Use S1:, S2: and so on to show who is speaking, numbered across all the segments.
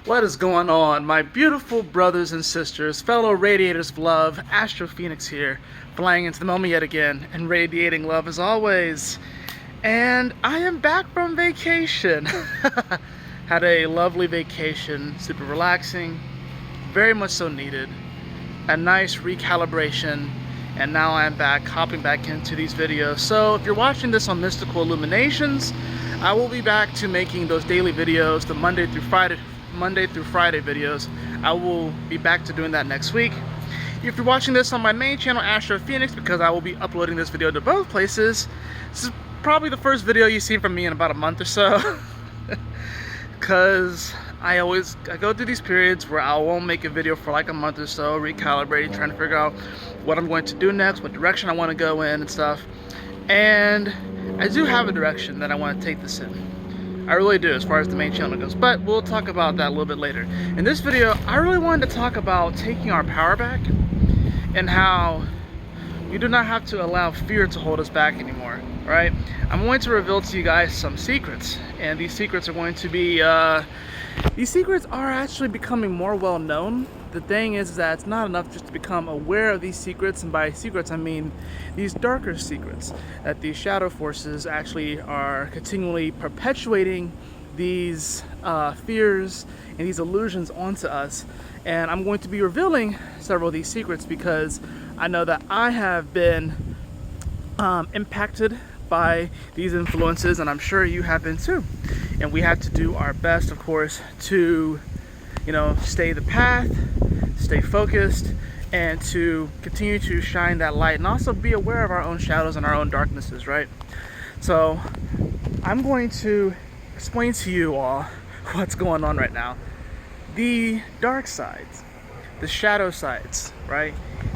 S1: What is going on, my beautiful brothers and sisters, fellow radiators of love? Astro Phoenix here, flying into the moment yet again and radiating love as always. And I am back from vacation. Had a lovely vacation, super relaxing, very much so needed. A nice recalibration, and now I'm back, hopping back into these videos. So if you're watching this on Mystical Illuminations, I will be back to making those daily videos, the Monday through Friday videos. I will be back to doing that next week. If you're watching this on my main channel, Astro Phoenix, because I will be uploading this video to both places, this is probably the first video you've seen from me in about a month or so. Because I go through these periods where I won't make a video for like a month or so, recalibrating, trying to figure out what I'm going to do next, what direction I want to go in and stuff. And I do have a direction that I want to take this in. I really do, as far as the main channel goes, but we'll talk about that a little bit later. In this video, I really wanted to talk about taking our power back and how we do not have to allow fear to hold us back anymore, right? I'm going to reveal to you guys some secrets, and these secrets are going to be, these secrets are actually becoming more well known. The thing is that it's not enough just to become aware of these secrets, and by secrets I mean these darker secrets, that these shadow forces actually are continually perpetuating these fears and these illusions onto us. And I'm going to be revealing several of these secrets because I know that I have been impacted by these influences, and I'm sure you have been too. And we have to do our best, of course, to, you know, stay the path, stay focused, and to continue to shine that light, and also be aware of our own shadows and our own darknesses, right? So I'm going to explain to you all what's going on right now. The dark sides, the shadow sides, right?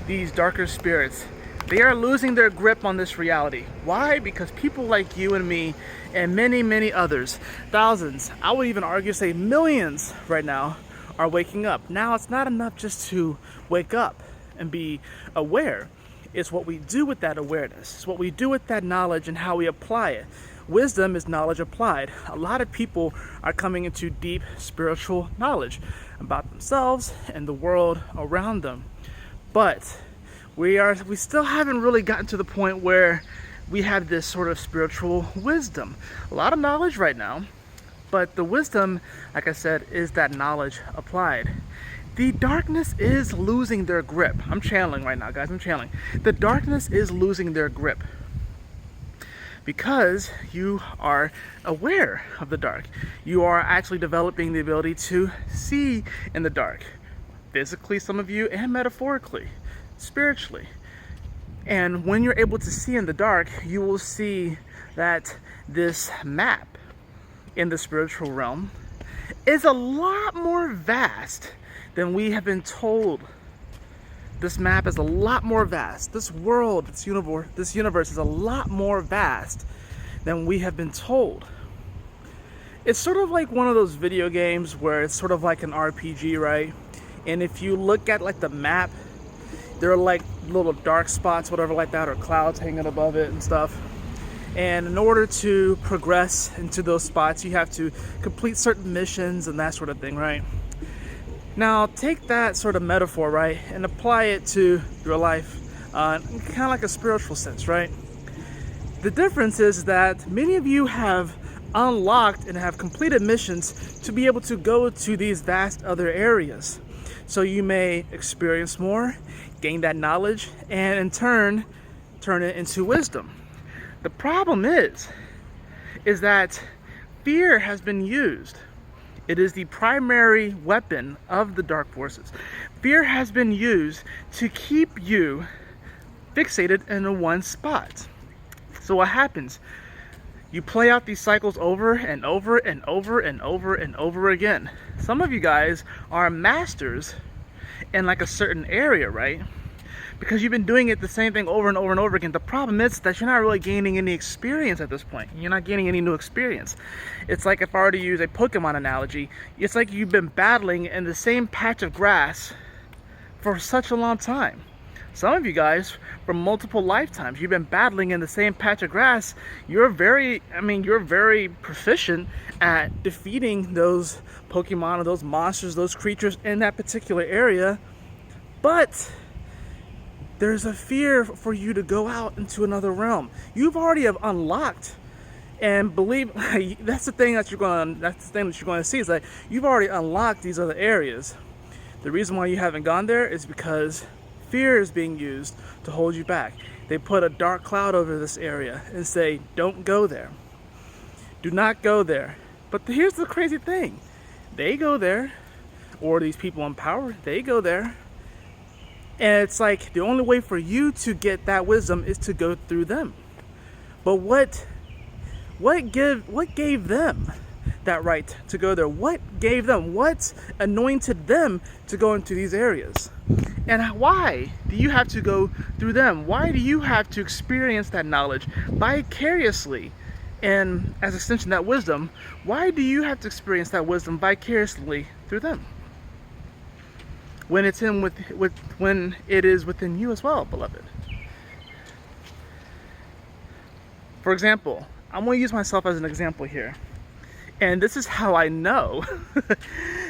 S1: These darker spirits, they are losing their grip on this reality. Why? Because people like you and me and many, many others, thousands, I would even argue say millions right now, are waking up. Now it's not enough just to wake up and be aware. It's what we do with that awareness. It's what we do with that knowledge and how we apply it. Wisdom is knowledge applied. A lot of people are coming into deep spiritual knowledge about themselves and the world around them. But we still haven't really gotten to the point where we have this sort of spiritual wisdom. A lot of knowledge right now, but the wisdom, like I said, is that knowledge applied. The darkness is losing their grip. I'm channeling right now, guys. I'm channeling. The darkness is losing their grip because you are aware of the dark. You are actually developing the ability to see in the dark. Physically, some of you, and metaphorically, spiritually. And when you're able to see in the dark, you will see that this map in the spiritual realm is a lot more vast than we have been told. This map is a lot more vast. This world, this universe is a lot more vast than we have been told. It's sort of like one of those video games where it's sort of like an RPG, right? And if you look at like the map, there are like little dark spots, whatever like that, or clouds hanging above it and stuff. And in order to progress into those spots, you have to complete certain missions and that sort of thing, right? Now, take that sort of metaphor, right, and apply it to your life, kind of like a spiritual sense, right? The difference is that many of you have unlocked and have completed missions to be able to go to these vast other areas. So you may experience more, gain that knowledge, and in turn, turn it into wisdom. The problem is that fear has been used. It is the primary weapon of the dark forces. Fear has been used to keep you fixated in one spot. So what happens? You play out these cycles over and over and over and over and over again. Some of you guys are masters in like a certain area, right? Because you've been doing it the same thing over and over and over again. The problem is that you're not really gaining any experience at this point. You're not gaining any new experience. It's like, if I were to use a Pokemon analogy, it's like you've been battling in the same patch of grass for such a long time. Some of you guys, for multiple lifetimes, you've been battling in the same patch of grass. You're very proficient at defeating those Pokemon or those monsters, those creatures in that particular area. But there's a fear for you to go out into another realm. You've already have unlocked, and believe that's the thing that you're going to see, is that you've already unlocked these other areas. The reason why you haven't gone there is because fear is being used to hold you back. They put a dark cloud over this area and say, don't go there. Do not go there. But here's the crazy thing. They go there, or these people in power, they go there. And it's like the only way for you to get that wisdom is to go through them. But what gave them that right to go there? What anointed them to go into these areas? And why do you have to go through them? Why do you have to experience that knowledge vicariously? And as an extension, that wisdom, why do you have to experience that wisdom vicariously through them? When it's when it is within you as well, beloved. For example, I'm going to use myself as an example here. And this is how I know.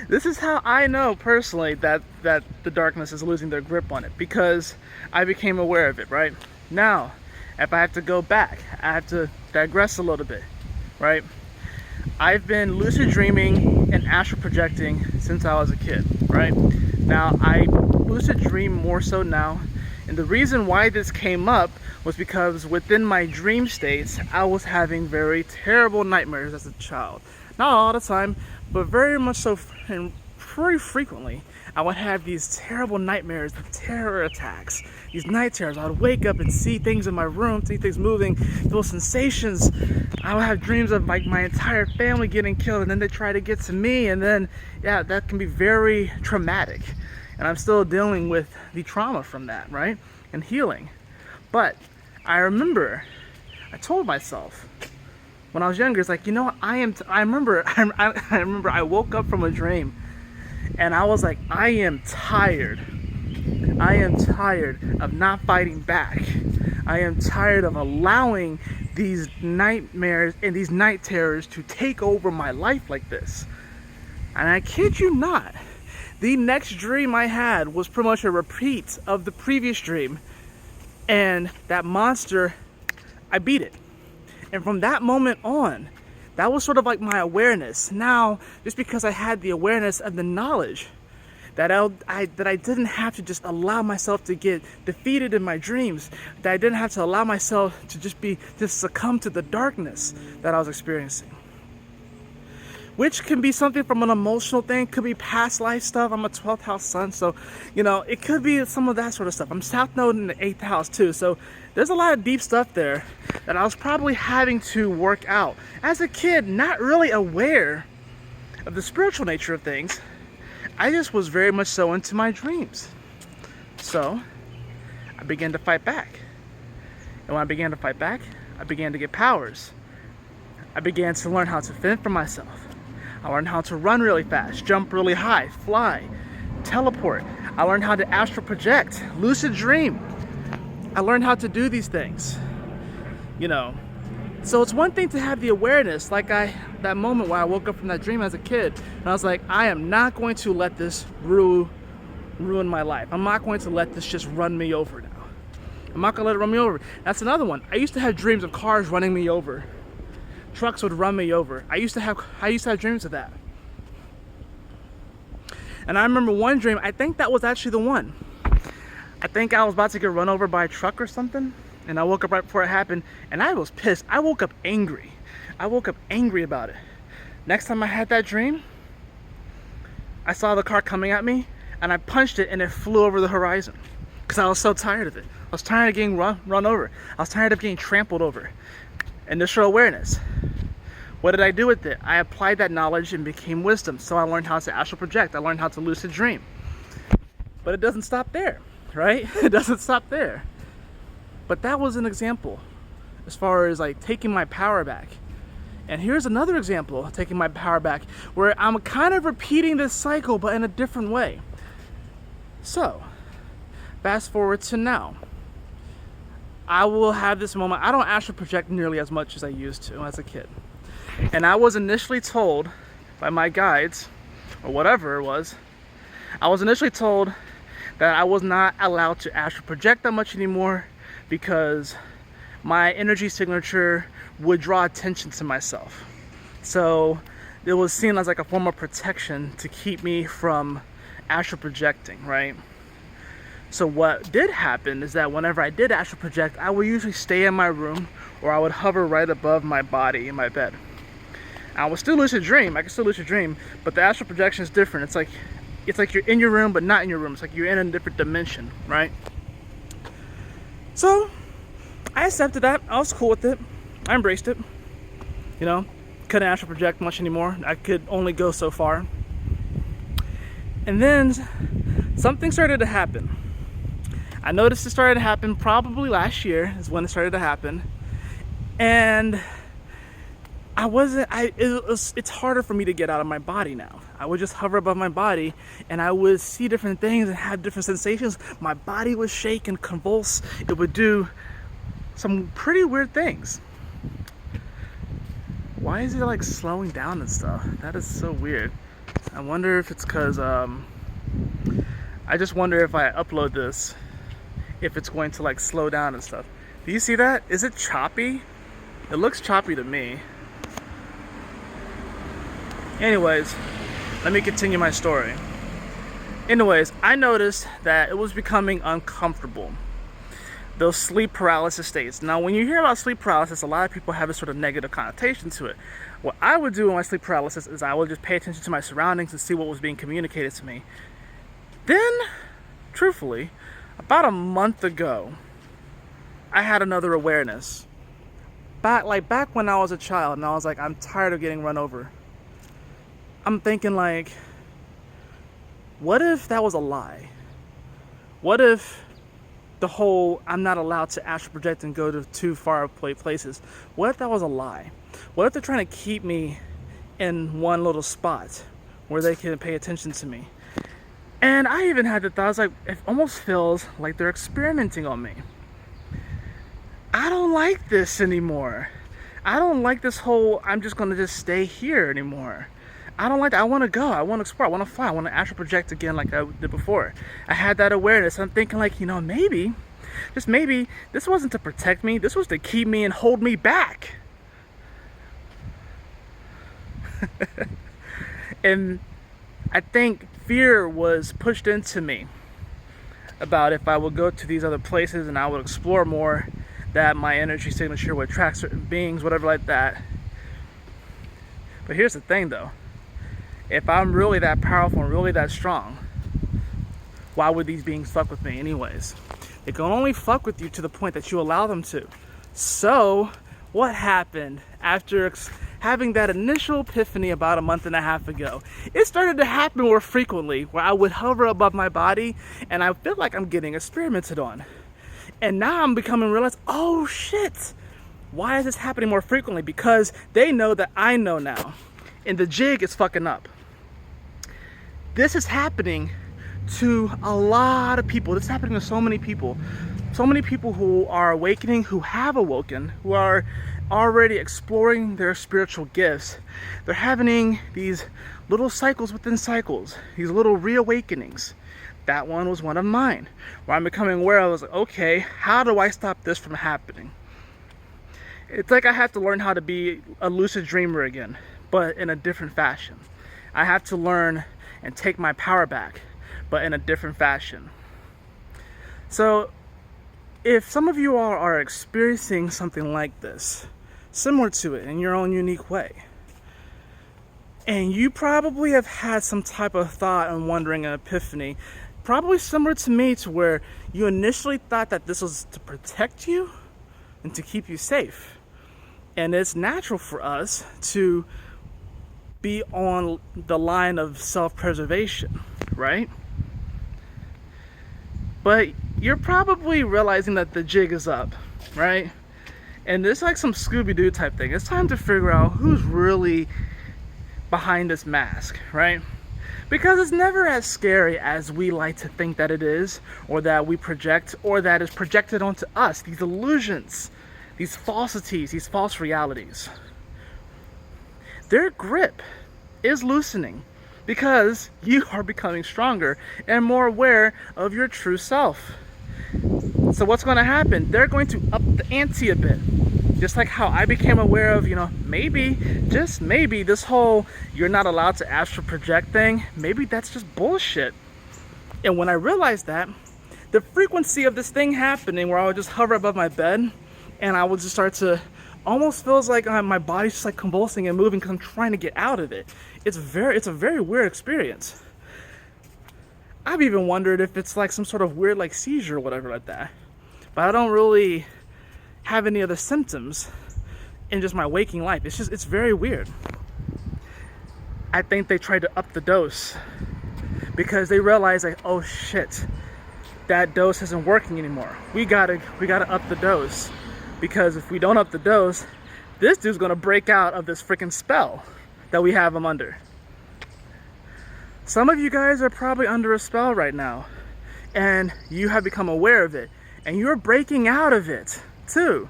S1: This is how I know personally that the darkness is losing their grip on it, because I became aware of it, right? Now, if I have to go back, I have to digress a little bit, right? I've been lucid dreaming and astral projecting since I was a kid, right? Now, I lucid dream more so now. And the reason why this came up was because within my dream states, I was having very terrible nightmares as a child. Not all the time, but very much so, and pretty frequently, I would have these terrible nightmares, terror attacks, these night terrors. I would wake up and see things in my room, see things moving, feel sensations. I would have dreams of like my entire family getting killed, and then they try to get to me, and then, yeah, that can be very traumatic. And I'm still dealing with the trauma from that, right? And healing. But I remember, I told myself when I was younger, it's like, you know what, I remember I woke up from a dream and I was like, I am tired of not fighting back. I am tired of allowing these nightmares and these night terrors to take over my life like this. And I kid you not, the next dream I had was pretty much a repeat of the previous dream. And that monster, I beat it. And from that moment on, that was sort of like my awareness. Now, just because I had the awareness and the knowledge that I didn't have to just allow myself to get defeated in my dreams, that I didn't have to allow myself to just succumb to the darkness that I was experiencing. Which can be something from an emotional thing, could be past life stuff. I'm a 12th house sun, so, you know, it could be some of that sort of stuff. I'm South Node in the 8th house too, so there's a lot of deep stuff there that I was probably having to work out. As a kid, not really aware of the spiritual nature of things, I just was very much so into my dreams. So, I began to fight back. And when I began to fight back, I began to get powers. I began to learn how to fend for myself. I learned how to run really fast, jump really high, fly, teleport. I learned how to astral project, lucid dream. I learned how to do these things, you know. So it's one thing to have the awareness, like that moment where I woke up from that dream as a kid, and I was like, I am not going to let this ruin my life. I'm not going to let this just run me over now. I'm not going to let it run me over. That's another one. I used to have dreams of cars running me over. Trucks would run me over. I used to have dreams of that. And I remember one dream, I think that was actually the one. I think I was about to get run over by a truck or something, and I woke up right before it happened, and I was pissed. I woke up angry. I woke up angry about it. Next time I had that dream, I saw the car coming at me, and I punched it, and it flew over the horizon. Because I was so tired of it. I was tired of getting run over. I was tired of getting trampled over. Initial awareness. What did I do with it? I applied that knowledge and became wisdom. So I learned how to astral project. I learned how to lucid dream. But it doesn't stop there, right? It doesn't stop there. But that was an example as far as like taking my power back. And here's another example of taking my power back where I'm kind of repeating this cycle but in a different way. So, Fast forward to now. I will have this moment. I don't astral project nearly as much as I used to as a kid. And I was initially told by my guides, or whatever it was, I was initially told that I was not allowed to astral project that much anymore because my energy signature would draw attention to myself. So it was seen as like a form of protection to keep me from astral projecting, right? So what did happen is that whenever I did astral project, I would usually stay in my room, or I would hover right above my body in my bed. I would still lucid dream. I can still lucid dream, but the astral projection is different. It's like you're in your room, but not in your room. It's like you're in a different dimension, right? So I accepted that. I was cool with it. I embraced it. You know, couldn't astral project much anymore. I could only go so far. And then something started to happen. I noticed it started to happen probably last year is when it started to happen. And it's harder for me to get out of my body now. I would just hover above my body and I would see different things and have different sensations. My body would shake and convulse. It would do some pretty weird things. Why is it like slowing down and stuff? That is so weird. I wonder if it's because I just wonder if I upload this, if it's going to like slow down and stuff. Do you see that? Is it choppy? It looks choppy to me. Anyways, let me continue my story. Anyways, I noticed that it was becoming uncomfortable. Those sleep paralysis states. Now, when you hear about sleep paralysis, a lot of people have a sort of negative connotation to it. What I would do in my sleep paralysis is I would just pay attention to my surroundings and see what was being communicated to me. Then, truthfully, about a month ago, I had another awareness. Back when I was a child, and I was like, I'm tired of getting run over. I'm thinking like, what if that was a lie? What if the whole I'm not allowed to astral project and go to too far places, what if that was a lie? What if they're trying to keep me in one little spot where they can pay attention to me? And I even had the thought, I was like, it almost feels like they're experimenting on me. I don't like this anymore. I don't like this whole I'm just gonna just stay here anymore. I don't like that. I want to go. I want to explore. I want to fly. I want to astral project again like I did before. I had that awareness. I'm thinking like, you know, maybe, just maybe, this wasn't to protect me. This was to keep me and hold me back. And I think fear was pushed into me about if I would go to these other places and I would explore more, that my energy signature would attract certain beings, whatever like that. But here's the thing though. If I'm really that powerful and really that strong, why would these beings fuck with me anyways? They can only fuck with you to the point that you allow them to. So, what happened after having that initial epiphany about a month and a half ago? It started to happen more frequently, where I would hover above my body and I feel like I'm getting experimented on. And now I'm becoming realize, oh shit, why is this happening more frequently? Because they know that I know now. And the jig is fucking up. This is happening to a lot of people. This is happening to so many people. So many people who are awakening, who have awoken, who are already exploring their spiritual gifts. They're having these little cycles within cycles, these little reawakenings. That one was one of mine, where I'm becoming aware. I was like, okay, how do I stop this from happening? It's like I have to learn how to be a lucid dreamer again, but in a different fashion. I have to learn and take my power back, but in a different fashion. So if some of you all are experiencing something like this, similar to it in your own unique way, and you probably have had some type of thought and wondering, an epiphany, probably similar to me, to where you initially thought that this was to protect you and to keep you safe. And it's natural for us to be on the line of self-preservation, right? But you're probably realizing that the jig is up, right? And it's like some Scooby-Doo type thing. It's time to figure out who's really behind this mask, right? Because it's never as scary as we like to think that it is, or that we project, or that is projected onto us. These illusions, these falsities, these false realities. Their grip is loosening because you are becoming stronger and more aware of your true self. So what's going to happen? They're going to up the ante a bit. Just like how I became aware of, maybe, just maybe, this whole you're not allowed to astral project thing, maybe that's just bullshit. And when I realized that, the frequency of this thing happening where I would just hover above my bed and I would just start to, almost feels like my body's just like convulsing and moving because I'm trying to get out of it. It's a very weird experience. I've even wondered if it's like some sort of weird like seizure or whatever like that. But I don't really have any other symptoms in just my waking life. It's very weird. I think they tried to up the dose because they realized like, oh shit, that dose isn't working anymore. We gotta up the dose, because if we don't up the dose, this dude's gonna break out of this freaking spell that we have him under. Some of you guys are probably under a spell right now, and you have become aware of it, and you're breaking out of it too.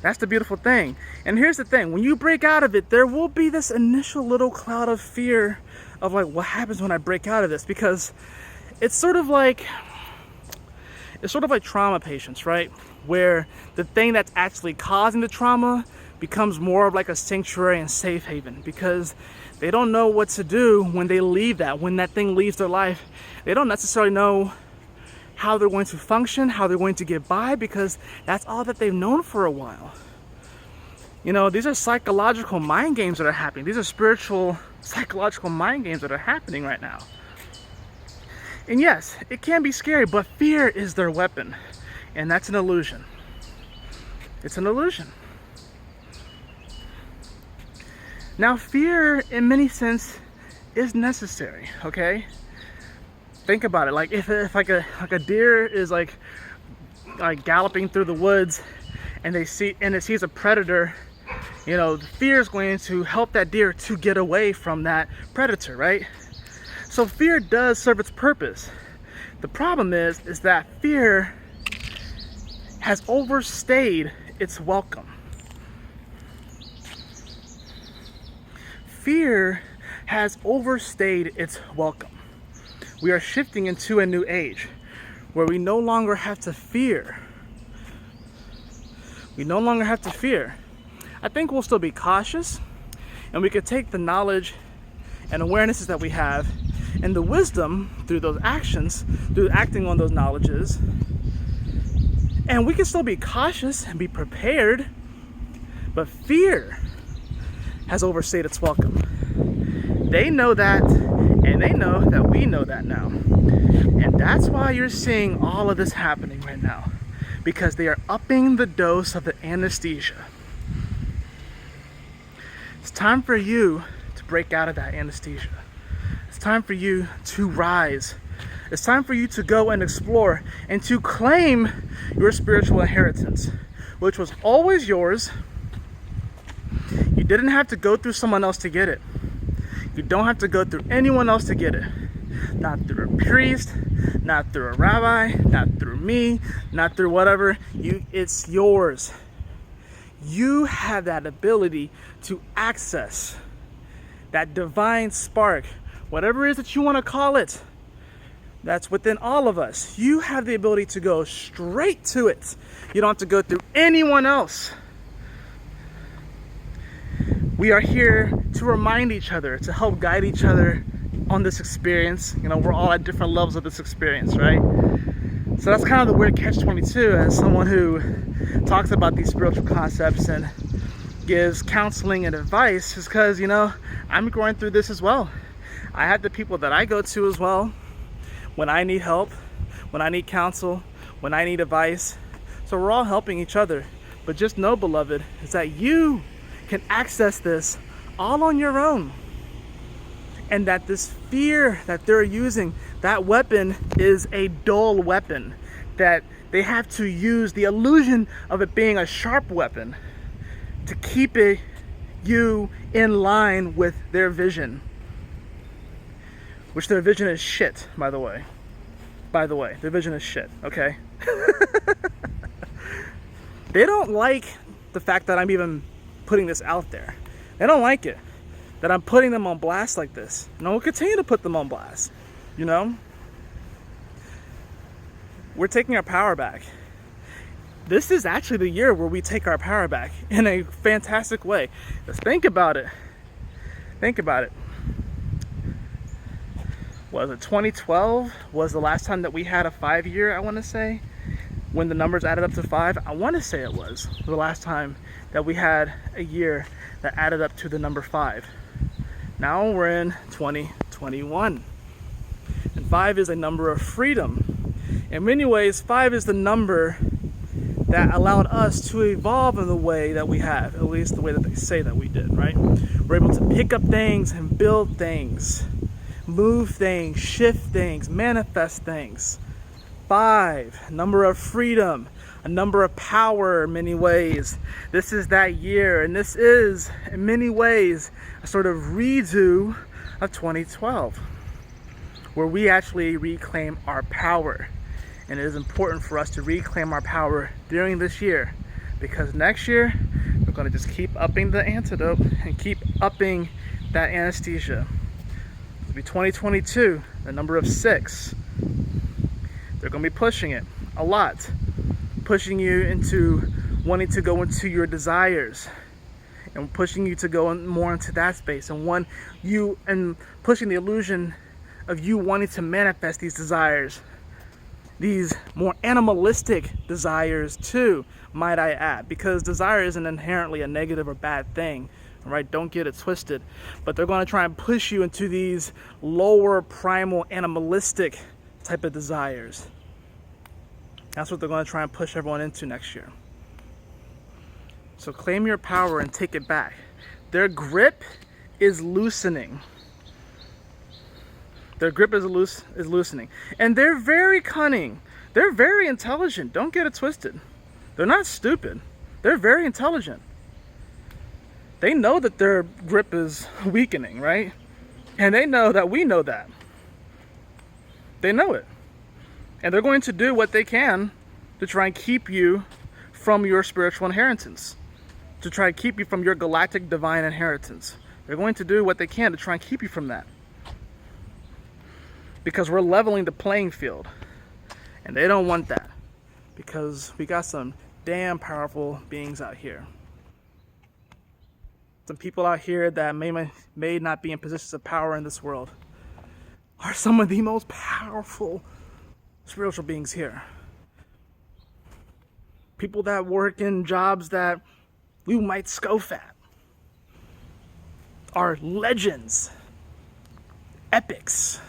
S1: That's the beautiful thing. And here's the thing, when you break out of it, there will be this initial little cloud of fear of like, what happens when I break out of this? Because it's sort of like trauma patients, right? Where the thing that's actually causing the trauma becomes more of like a sanctuary and safe haven, because they don't know what to do when they leave that, when that thing leaves their life. They don't necessarily know how they're going to function, how they're going to get by, because that's all that they've known for a while. These are psychological mind games that are happening. These are spiritual, psychological mind games that are happening right now. And yes, it can be scary, but fear is their weapon. And that's an illusion. It's an illusion. Now, fear, in many sense, is necessary, okay? Think about it. Like if like a deer is like galloping through the woods, and it sees a predator, the fear is going to help that deer to get away from that predator, right? So fear does serve its purpose. The problem is that fear has overstayed its welcome. Fear has overstayed its welcome. We are shifting into a new age where we no longer have to fear. We no longer have to fear. I think we'll still be cautious, and we could take the knowledge and awarenesses that we have and the wisdom through those actions, through acting on those knowledges, and we can still be cautious and be prepared. But fear has overstayed its welcome. They know that, and they know that we know that now. And that's why you're seeing all of this happening right now, because they are upping the dose of the anesthesia. It's time for you to break out of that anesthesia. It's time for you to rise. It's time for you to go and explore and to claim your spiritual inheritance, which was always yours. You didn't have to go through someone else to get it. You don't have to go through anyone else to get it. Not through a priest, not through a rabbi, not through me, not through whatever. It's yours. You have that ability to access that divine spark, whatever it is that you want to call it, that's within all of us. You have the ability to go straight to it. You don't have to go through anyone else. We are here to remind each other, to help guide each other on this experience. We're all at different levels of this experience, right? So that's kind of the weird catch-22 as someone who talks about these spiritual concepts and gives counseling and advice, is because, I'm going through this as well. I have the people that I go to as well when I need help, when I need counsel, when I need advice. So we're all helping each other. But just know, beloved, is that you can access this all on your own. And that this fear that they're using, that weapon is a dull weapon. That they have to use the illusion of it being a sharp weapon to keep you in line with their vision. which their vision is shit, by the way. By the way, their vision is shit, okay? They don't like the fact that I'm even putting this out there. They don't like it, that I'm putting them on blast like this. And I will continue to put them on blast, you know? We're taking our power back. This is actually the year where we take our power back in a fantastic way. Just think about it. Think about it. Was it 2012 was the last time that we had a 5-year, I want to say, when the numbers added up to 5. I want to say it was the last time that we had a year that added up to the number 5. Now we're in 2021, and 5 is a number of freedom. In many ways, 5 is the number that allowed us to evolve in the way that we have, at least the way that they say that we did, right? We're able to pick up things and build things, move things, shift things, manifest things. 5, number of freedom, a number of power in many ways. This is that year, and this is, in many ways, a sort of redo of 2012, where we actually reclaim our power. And it is important for us to reclaim our power during this year, because next year, we're gonna just keep upping the antidote and keep upping that anesthesia. It'll be 2022, the number of 6. They're going to be pushing it a lot, pushing you into wanting to go into your desires, and pushing you to go more into that space, and pushing the illusion of you wanting to manifest these desires, these more animalistic desires too, might I add, because desire isn't inherently a negative or bad thing. Right? Don't get it twisted. But they're going to try and push you into these lower primal animalistic type of desires. That's what they're going to try and push everyone into next year. So claim your power and take it back. Their grip is loosening. Their grip is loosening. And they're very cunning. They're very intelligent. Don't get it twisted. They're not stupid. They're very intelligent. They know that their grip is weakening, right? And they know that we know that. They know it. And they're going to do what they can to try and keep you from your spiritual inheritance, to try and keep you from your galactic divine inheritance. They're going to do what they can to try and keep you from that, because we're leveling the playing field. And they don't want that, because we got some damn powerful beings out here. Some people out here that may not be in positions of power in this world are some of the most powerful spiritual beings here. People that work in jobs that we might scoff at are legends, epics,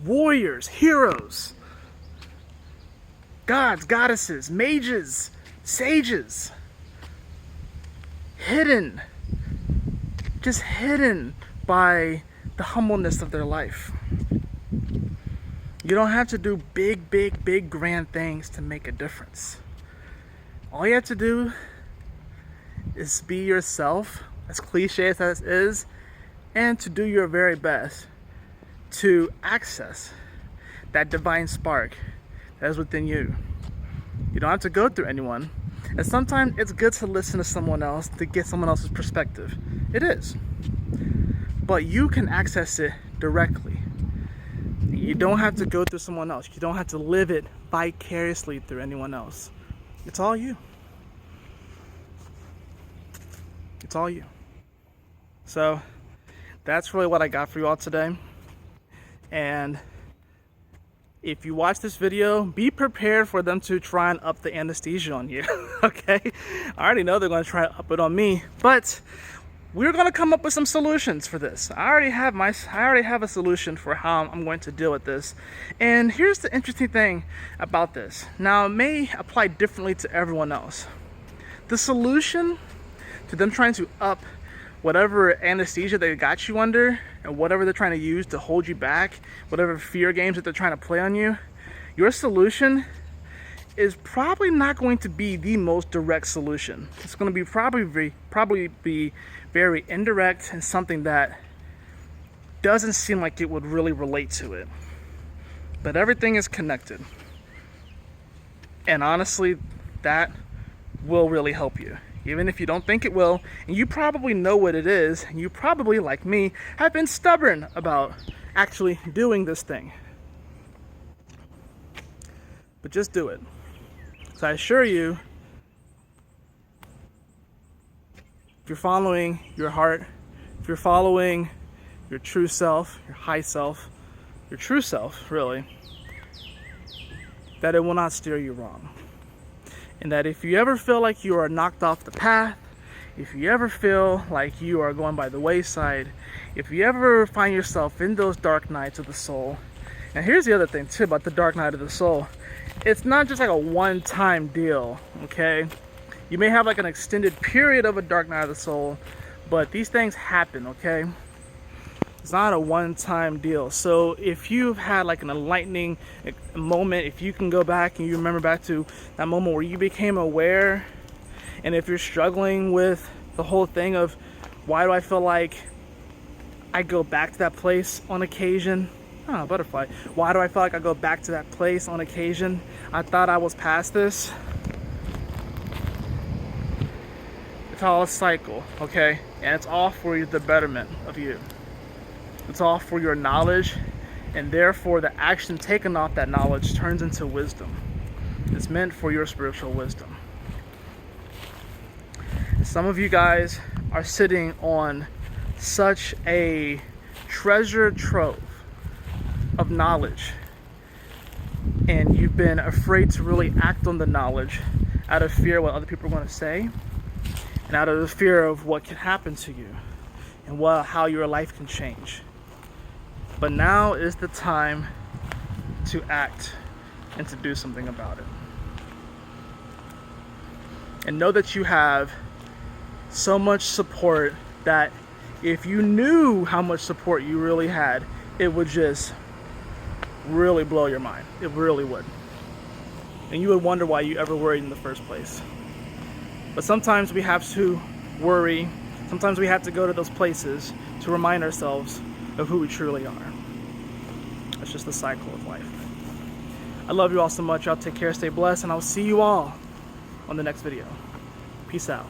S1: warriors, heroes, gods, goddesses, mages, sages, hidden, just hidden by the humbleness of their life. You don't have to do big, grand things to make a difference. All you have to do is be yourself, as cliche as that is, and to do your very best to access that divine spark that is within you. You don't have to go through anyone. And sometimes it's good to listen to someone else to get someone else's perspective. It is. But you can access it directly. You don't have to go through someone else. You don't have to live it vicariously through anyone else. It's all you. It's all you. So that's really what I got for you all today. And if you watch this video, be prepared for them to try and up the anesthesia on you. Okay? I already know they're going to try to up it on me, but we're going to come up with some solutions for this. I already have a solution for how I'm going to deal with this. And here's the interesting thing about this. Now, it may apply differently to everyone else. The solution to them trying to up whatever anesthesia they got you under, and whatever they're trying to use to hold you back, whatever fear games that they're trying to play on you, your solution is probably not going to be the most direct solution. It's going to be probably be very indirect, and something that doesn't seem like it would really relate to it. But everything is connected. And honestly, that will really help you. Even if you don't think it will, and you probably know what it is, and you probably, like me, have been stubborn about actually doing this thing. But just do it. So I assure you, if you're following your heart, if you're following your true self, your high self, your true self, really, that it will not steer you wrong. And that if you ever feel like you are knocked off the path, if you ever feel like you are going by the wayside, if you ever find yourself in those dark nights of the soul, and here's the other thing too about the dark night of the soul, it's not just like a one-time deal, okay? You may have like an extended period of a dark night of the soul, but these things happen, okay? It's not a one-time deal. So if you've had like an enlightening moment, if you can go back and you remember back to that moment where you became aware, and if you're struggling with the whole thing of why do I feel like I go back to that place on occasion? Oh, butterfly. Why do I feel like I go back to that place on occasion? I thought I was past this. It's all a cycle, okay? And it's all for the betterment of you. It's all for your knowledge, and therefore the action taken off that knowledge turns into wisdom. It's meant for your spiritual wisdom. Some of you guys are sitting on such a treasure trove of knowledge, and you've been afraid to really act on the knowledge out of fear of what other people are going to say, and out of the fear of what can happen to you, and how your life can change. But now is the time to act and to do something about it. And know that you have so much support that if you knew how much support you really had, it would just really blow your mind. It really would. And you would wonder why you ever worried in the first place. But sometimes we have to worry. Sometimes we have to go to those places to remind ourselves of who we truly are. That's just the cycle of life. I love you all so much. Y'all take care, stay blessed, and I'll see you all on the next video. Peace out.